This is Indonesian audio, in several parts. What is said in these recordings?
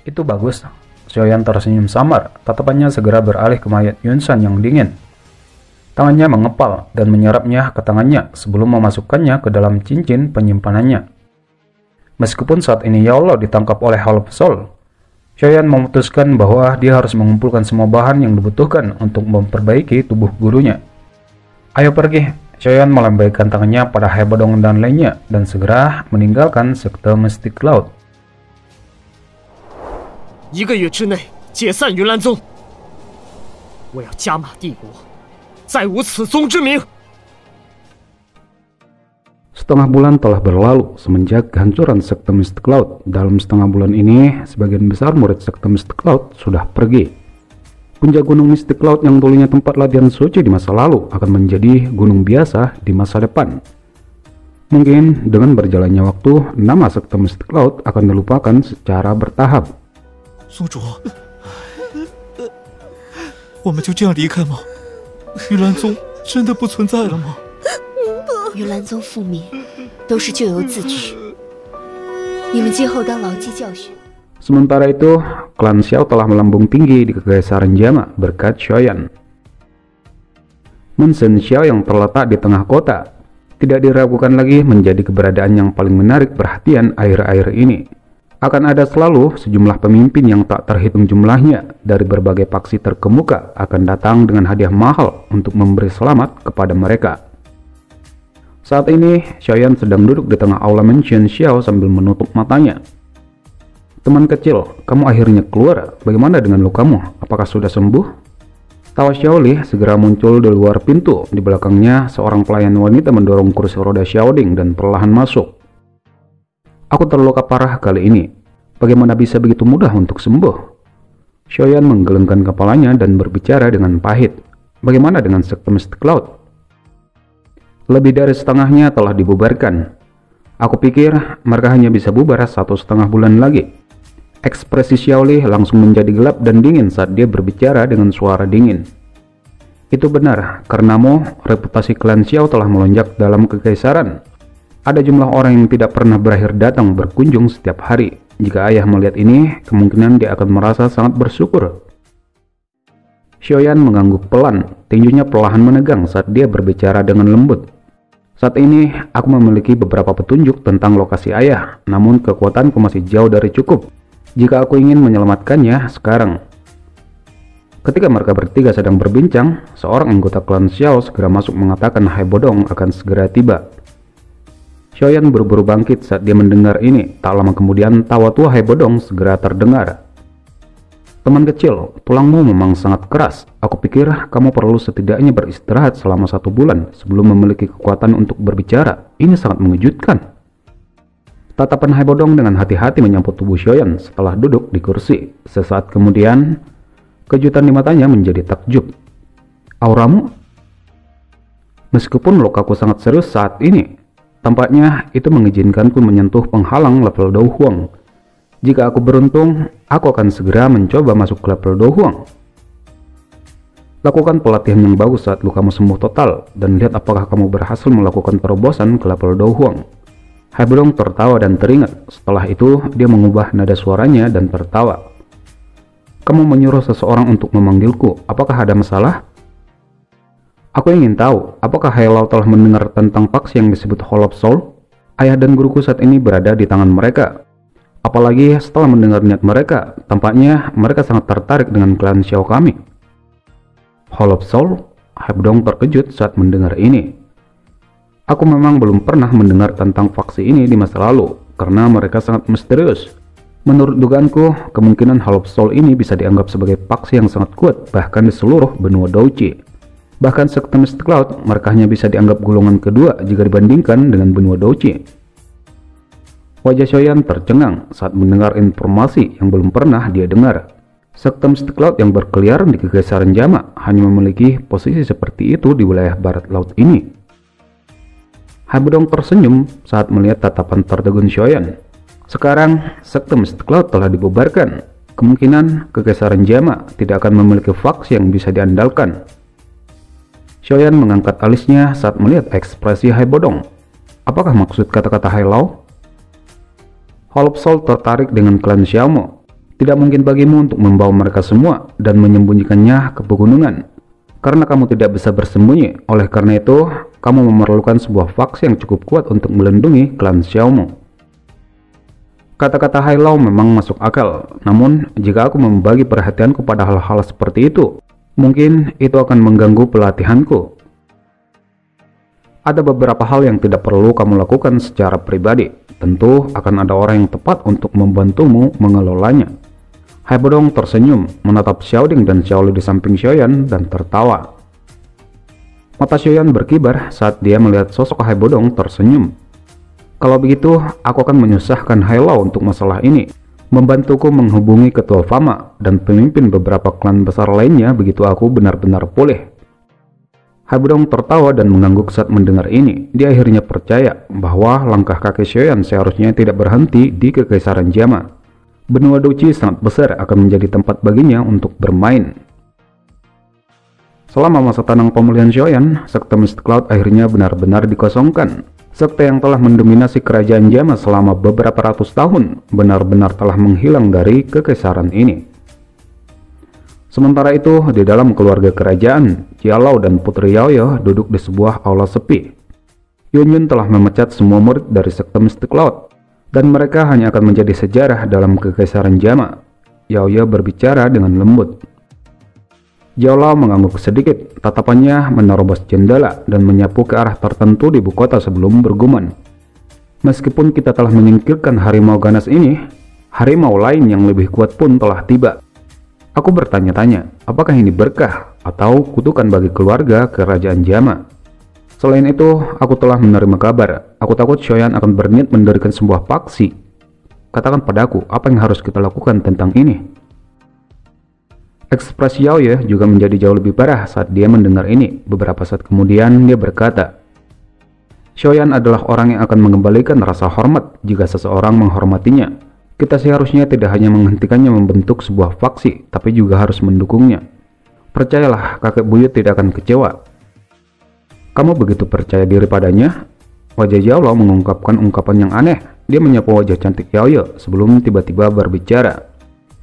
Itu bagus. Xiaoyan tersenyum samar, tatapannya segera beralih ke mayat Yunsan yang dingin. Tangannya mengepal dan menyerapnya ke tangannya sebelum memasukkannya ke dalam cincin penyimpanannya. Meskipun saat ini Yao Lao ditangkap oleh Holop Soul, Xiaoyan memutuskan bahwa dia harus mengumpulkan semua bahan yang dibutuhkan untuk memperbaiki tubuh gurunya. Ayo pergi, Xiaoyan melambaikan tangannya pada Haibodong dan lainnya dan segera meninggalkan sekte Mystic Cloud. 1个月之内解散云岚宗，我要加码帝国，再无此宗之名。 Setengah bulan telah berlalu semenjak kehancuran sekte Mystic Cloud. Dalam setengah bulan ini, sebagian besar murid sekte Mystic Cloud sudah pergi. Puncak gunung Mystic Cloud yang dulunya tempat latihan suci di masa lalu akan menjadi gunung biasa di masa depan. Mungkin dengan berjalannya waktu, nama sekte Mystic Cloud akan dilupakan secara bertahap. 宗主，我们就这样离开吗？玉兰宗真的不存在了吗？玉兰宗覆灭，都是咎由自取，你们今后当牢记教训。 Sementara itu, klan Xiao telah melambung tinggi di kekaisaran Jama berkat Xiaoyan. Mansion Xiao yang terletak di tengah kota tidak diragukan lagi menjadi keberadaan yang paling menarik perhatian akhir-akhir ini. Akan ada selalu sejumlah pemimpin yang tak terhitung jumlahnya dari berbagai faksi terkemuka akan datang dengan hadiah mahal untuk memberi selamat kepada mereka. Saat ini, Xiaoyan sedang duduk di tengah aula Mansion Xiao sambil menutup matanya. Teman kecil, kamu akhirnya keluar. Bagaimana dengan lukamu? Apakah sudah sembuh? Tawa Xiaoli segera muncul di luar pintu. Di belakangnya, seorang pelayan wanita mendorong kursi roda Xiaoding dan perlahan masuk. Aku terluka parah kali ini. Bagaimana bisa begitu mudah untuk sembuh? Xiaoyan menggelengkan kepalanya dan berbicara dengan pahit. Bagaimana dengan sekte Mystic Cloud? Lebih dari setengahnya telah dibubarkan. Aku pikir mereka hanya bisa bubar 1,5 bulan lagi. Ekspresi Xiaoli langsung menjadi gelap dan dingin saat dia berbicara dengan suara dingin. Itu benar, karenamu reputasi klan Xiao telah melonjak dalam kekaisaran. Ada jumlah orang yang tidak pernah berakhir datang berkunjung setiap hari. Jika ayah melihat ini, kemungkinan dia akan merasa sangat bersyukur. Xiaoyan mengangguk pelan, tinjunya perlahan menegang saat dia berbicara dengan lembut. Saat ini, aku memiliki beberapa petunjuk tentang lokasi ayah, namun kekuatanku masih jauh dari cukup jika aku ingin menyelamatkannya sekarang. Ketika mereka bertiga sedang berbincang, seorang anggota klan Xiao segera masuk mengatakan Haibodong akan segera tiba. Xiaoyan buru-buru bangkit saat dia mendengar ini. Tak lama kemudian, tawa tua Haibodong segera terdengar. Teman kecil, tulangmu memang sangat keras. Aku pikir kamu perlu setidaknya beristirahat selama 1 bulan sebelum memiliki kekuatan untuk berbicara. Ini sangat mengejutkan. Tatapan Haibodong dengan hati-hati menyambut tubuh Xiaoyan setelah duduk di kursi. Sesaat kemudian, kejutan di matanya menjadi takjub. Auramu? Meskipun lukaku sangat serius saat ini, tampaknya itu mengizinkanku menyentuh penghalang level Dou Huang. Jika aku beruntung, aku akan segera mencoba masuk ke level Dou Huang. Lakukan pelatihan yang bagus saat lukamu sembuh total, dan lihat apakah kamu berhasil melakukan terobosan ke level Dou Huang. Haibodong tertawa dan teringat. Setelah itu, dia mengubah nada suaranya dan tertawa. Kamu menyuruh seseorang untuk memanggilku. Apakah ada masalah? Aku ingin tahu, apakah Hailao telah mendengar tentang faksi yang disebut Holop Soul? Ayah dan guruku saat ini berada di tangan mereka. Apalagi setelah mendengar niat mereka, tampaknya mereka sangat tertarik dengan klan Xiao kami. Holop Soul? Haibodong terkejut saat mendengar ini. Aku memang belum pernah mendengar tentang faksi ini di masa lalu, karena mereka sangat misterius. Menurut dugaanku, kemungkinan Holop Soul ini bisa dianggap sebagai faksi yang sangat kuat, bahkan di seluruh benua Douchi. Bahkan sekte Mystic Cloud, mereka hanya bisa dianggap golongan kedua jika dibandingkan dengan benua Douchi. Wajah Xiaoyan tercengang saat mendengar informasi yang belum pernah dia dengar. Sekte Mystic Cloud yang berkeliaran di kekaisaran Jama hanya memiliki posisi seperti itu di wilayah barat laut ini. Haibodong tersenyum saat melihat tatapan tertegun Xiaoyan. Sekarang, sekte Mystic Cloud telah dibubarkan. Kemungkinan kekaisaran Jama tidak akan memiliki faksi yang bisa diandalkan. Xiaoyan mengangkat alisnya saat melihat ekspresi Haibodong. Apakah maksud kata-kata Hailao? Holop Soul tertarik dengan klan Xiaomo. Tidak mungkin bagimu untuk membawa mereka semua dan menyembunyikannya ke pegunungan, karena kamu tidak bisa bersembunyi. Oleh karena itu, kamu memerlukan sebuah faksi yang cukup kuat untuk melindungi klan Xiaomu. Kata-kata Hai Lao memang masuk akal, namun jika aku membagi perhatianku pada hal-hal seperti itu, mungkin itu akan mengganggu pelatihanku. Ada beberapa hal yang tidak perlu kamu lakukan secara pribadi. Tentu akan ada orang yang tepat untuk membantumu mengelolanya. Hai Bodong tersenyum, menatap Xiaoding dan Xiaoli di samping Xiaoyan dan tertawa. Mata Xiaoyan berkibar saat dia melihat sosok Hai Bodong tersenyum. Kalau begitu, aku akan menyusahkan Hai Lao untuk masalah ini, membantuku menghubungi ketua Fama dan pemimpin beberapa klan besar lainnya begitu aku benar-benar pulih. Hai Bodong tertawa dan mengangguk saat mendengar ini. Dia akhirnya percaya bahwa langkah kakek Xiaoyan seharusnya tidak berhenti di Kekaisaran Jama. Benua Duchi sangat besar akan menjadi tempat baginya untuk bermain. Selama masa tenang pemulihan Xiaoyan, sekte Mystic Cloud akhirnya benar-benar dikosongkan. Sekte yang telah mendominasi kerajaan Jama selama beberapa ratus tahun benar-benar telah menghilang dari kekaisaran ini. Sementara itu, di dalam keluarga kerajaan, Jialao dan Putri Yaoye duduk di sebuah aula sepi. Yunyun telah memecat semua murid dari sekte Mystic Cloud, dan mereka hanya akan menjadi sejarah dalam kekaisaran Jama. Yaoye berbicara dengan lembut. Jialao mengangguk sedikit, tatapannya menerobos jendela dan menyapu ke arah tertentu di ibu kota sebelum bergumam. Meskipun kita telah menyingkirkan harimau ganas ini, harimau lain yang lebih kuat pun telah tiba. Aku bertanya-tanya, apakah ini berkah atau kutukan bagi keluarga kerajaan Jama? Selain itu, aku telah menerima kabar. Aku takut Xiaoyan akan berniat mendirikan sebuah faksi. Katakan padaku, apa yang harus kita lakukan tentang ini? Ekspresi Yaoye juga menjadi jauh lebih parah saat dia mendengar ini. Beberapa saat kemudian, dia berkata, Xiaoyan adalah orang yang akan mengembalikan rasa hormat jika seseorang menghormatinya. Kita seharusnya tidak hanya menghentikannya membentuk sebuah faksi, tapi juga harus mendukungnya. Percayalah, kakek buyut tidak akan kecewa. Kamu begitu percaya diri padanya? Wajah Jialao mengungkapkan ungkapan yang aneh. Dia menyapa wajah cantik Yaoye sebelum tiba-tiba berbicara.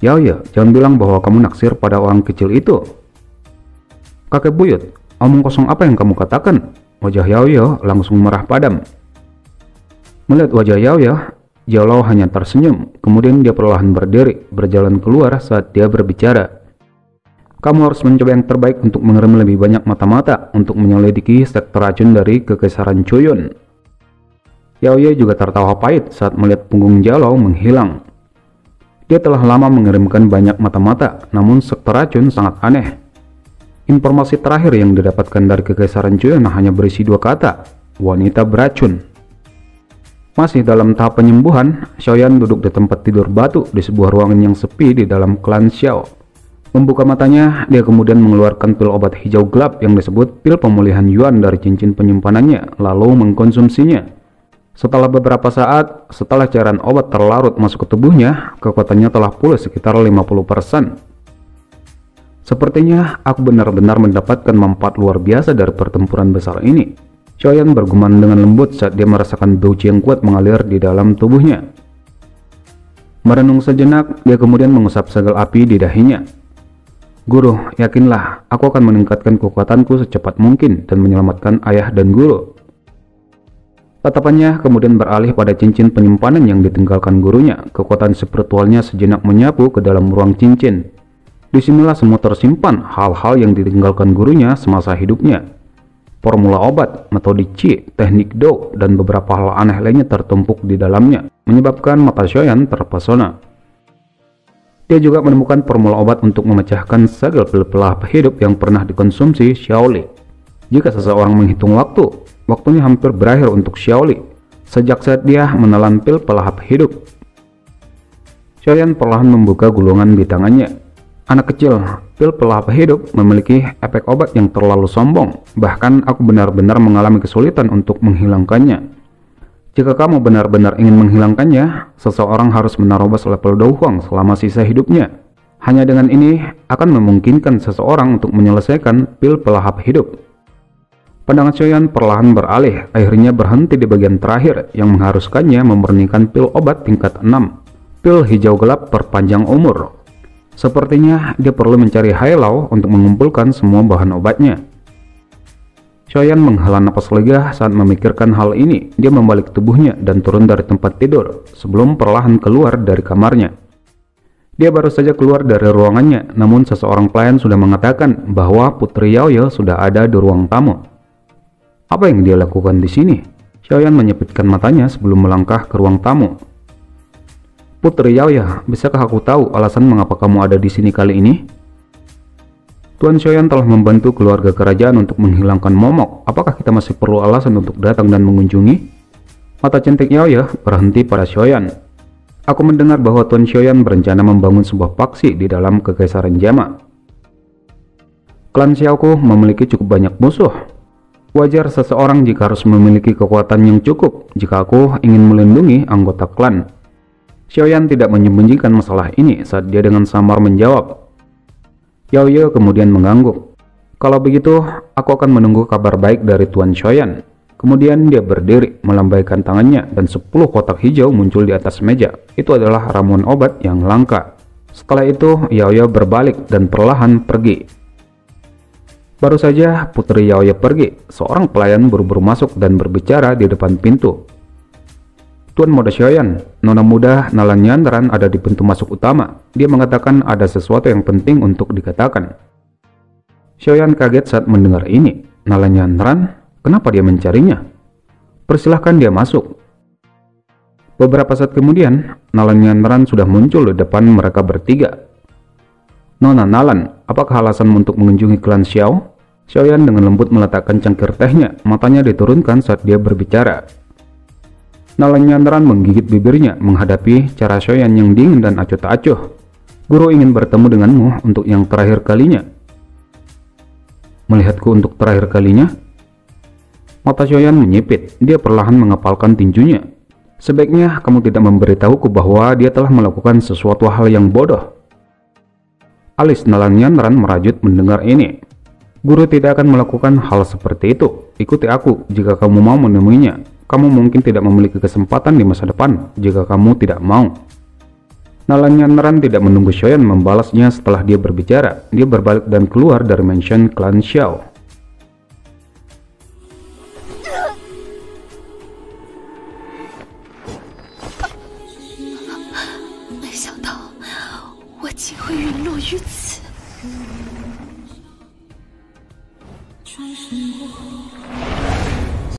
Yaoye, jangan bilang bahwa kamu naksir pada orang kecil itu. Kakek buyut, omong kosong apa yang kamu katakan? Wajah Yaoye langsung merah padam. Melihat wajah Yaoye, Jialao hanya tersenyum. Kemudian dia perlahan berdiri, berjalan keluar saat dia berbicara. Kamu harus mencoba yang terbaik untuk mengirim lebih banyak mata-mata untuk menyelidiki sekte racun dari Kekaisaran Chuyun. Yaoye juga tertawa pahit saat melihat punggung Jialao menghilang. Dia telah lama mengirimkan banyak mata-mata, namun sekte racun sangat aneh. Informasi terakhir yang didapatkan dari Kekaisaran Chuyun hanya berisi 2 kata, wanita beracun. Masih dalam tahap penyembuhan, Xiaoyan duduk di tempat tidur batu di sebuah ruangan yang sepi di dalam klan Xiao. Membuka matanya, dia kemudian mengeluarkan pil obat hijau gelap yang disebut pil pemulihan Yuan dari cincin penyimpanannya, lalu mengkonsumsinya. Setelah beberapa saat, setelah cairan obat terlarut masuk ke tubuhnya, kekuatannya telah pulih sekitar 50%. Sepertinya aku benar-benar mendapatkan manfaat luar biasa dari pertempuran besar ini. Xiaoyan bergumam dengan lembut saat dia merasakan bau yang kuat mengalir di dalam tubuhnya. Merenung sejenak, dia kemudian mengusap segel api di dahinya. Guru, yakinlah, aku akan meningkatkan kekuatanku secepat mungkin dan menyelamatkan ayah dan guru. Tatapannya kemudian beralih pada cincin penyimpanan yang ditinggalkan gurunya. Kekuatan spiritualnya sejenak menyapu ke dalam ruang cincin. Disinilah semua tersimpan hal-hal yang ditinggalkan gurunya semasa hidupnya. Formula obat, metode Qi, teknik Do, dan beberapa hal aneh lainnya tertumpuk di dalamnya, menyebabkan mata Xiaoyan terpesona. Dia juga menemukan formula obat untuk memecahkan segel pil pelahap hidup yang pernah dikonsumsi Xiaoli. Jika seseorang menghitung waktu, waktunya hampir berakhir untuk Xiaoli sejak saat dia menelan pil pelahap hidup. Xiaoyan perlahan membuka gulungan di tangannya. Anak kecil, pil pelahap hidup memiliki efek obat yang terlalu sombong. Bahkan aku benar-benar mengalami kesulitan untuk menghilangkannya. Jika kamu benar-benar ingin menghilangkannya, seseorang harus menerobos level Douhuang selama sisa hidupnya. Hanya dengan ini akan memungkinkan seseorang untuk menyelesaikan pil pelahap hidup. Pandangan Xiaoyan perlahan beralih, akhirnya berhenti di bagian terakhir yang mengharuskannya memurnikan pil obat tingkat 6. Pil hijau gelap perpanjang umur. Sepertinya dia perlu mencari Hailau untuk mengumpulkan semua bahan obatnya. Xiaoyan menghela napas lega saat memikirkan hal ini. Dia membalik tubuhnya dan turun dari tempat tidur sebelum perlahan keluar dari kamarnya. Dia baru saja keluar dari ruangannya, namun seseorang pelayan sudah mengatakan bahwa Putri Yaoye sudah ada di ruang tamu. Apa yang dia lakukan di sini? Xiaoyan menyipitkan matanya sebelum melangkah ke ruang tamu. Putri Yaoye, bisakah aku tahu alasan mengapa kamu ada di sini kali ini? Tuan Xiaoyan telah membantu keluarga kerajaan untuk menghilangkan momok. Apakah kita masih perlu alasan untuk datang dan mengunjungi? Mata cantik Yaoye berhenti pada Xiaoyan. Aku mendengar bahwa Tuan Xiaoyan berencana membangun sebuah paksi di dalam Kekaisaran Jama. Klan Xiaoku memiliki cukup banyak musuh. Wajar seseorang jika harus memiliki kekuatan yang cukup jika aku ingin melindungi anggota klan. Xiaoyan tidak menyembunyikan masalah ini saat dia dengan samar menjawab. Yaoye kemudian mengangguk. Kalau begitu, aku akan menunggu kabar baik dari Tuan Xiaoyan. Kemudian dia berdiri, melambaikan tangannya, dan 10 kotak hijau muncul di atas meja. Itu adalah ramuan obat yang langka. Setelah itu, Yaoye berbalik dan perlahan pergi. Baru saja Putri Yaoye pergi, seorang pelayan buru-buru masuk dan berbicara di depan pintu. Tuan Muda Xiaoyan, nona muda Nalan Nyandran ada di pintu masuk utama. Dia mengatakan ada sesuatu yang penting untuk dikatakan. Xiaoyan kaget saat mendengar ini. Nalan Nyandran, kenapa dia mencarinya? Persilahkan dia masuk. Beberapa saat kemudian, Nalan Nyandran sudah muncul di depan mereka bertiga. Nona Nalan, apakah alasanmu untuk mengunjungi klan Xiao? Xiaoyan dengan lembut meletakkan cangkir tehnya, matanya diturunkan saat dia berbicara. Nalan Nyandran menggigit bibirnya menghadapi cara Xiaoyan yang dingin dan acuh tak acuh. Guru ingin bertemu denganmu untuk yang terakhir kalinya. Melihatku untuk terakhir kalinya? Mata Xiaoyan menyipit, dia perlahan mengepalkan tinjunya. Sebaiknya kamu tidak memberitahuku bahwa dia telah melakukan sesuatu hal yang bodoh. Alis Nalan Nyandran merajut mendengar ini. Guru tidak akan melakukan hal seperti itu. Ikuti aku jika kamu mau menemuinya. Kamu mungkin tidak memiliki kesempatan di masa depan jika kamu tidak mau. Nalan Nyandran tidak menunggu Xiaoyan membalasnya setelah dia berbicara. Dia berbalik dan keluar dari mansion klan Xiao.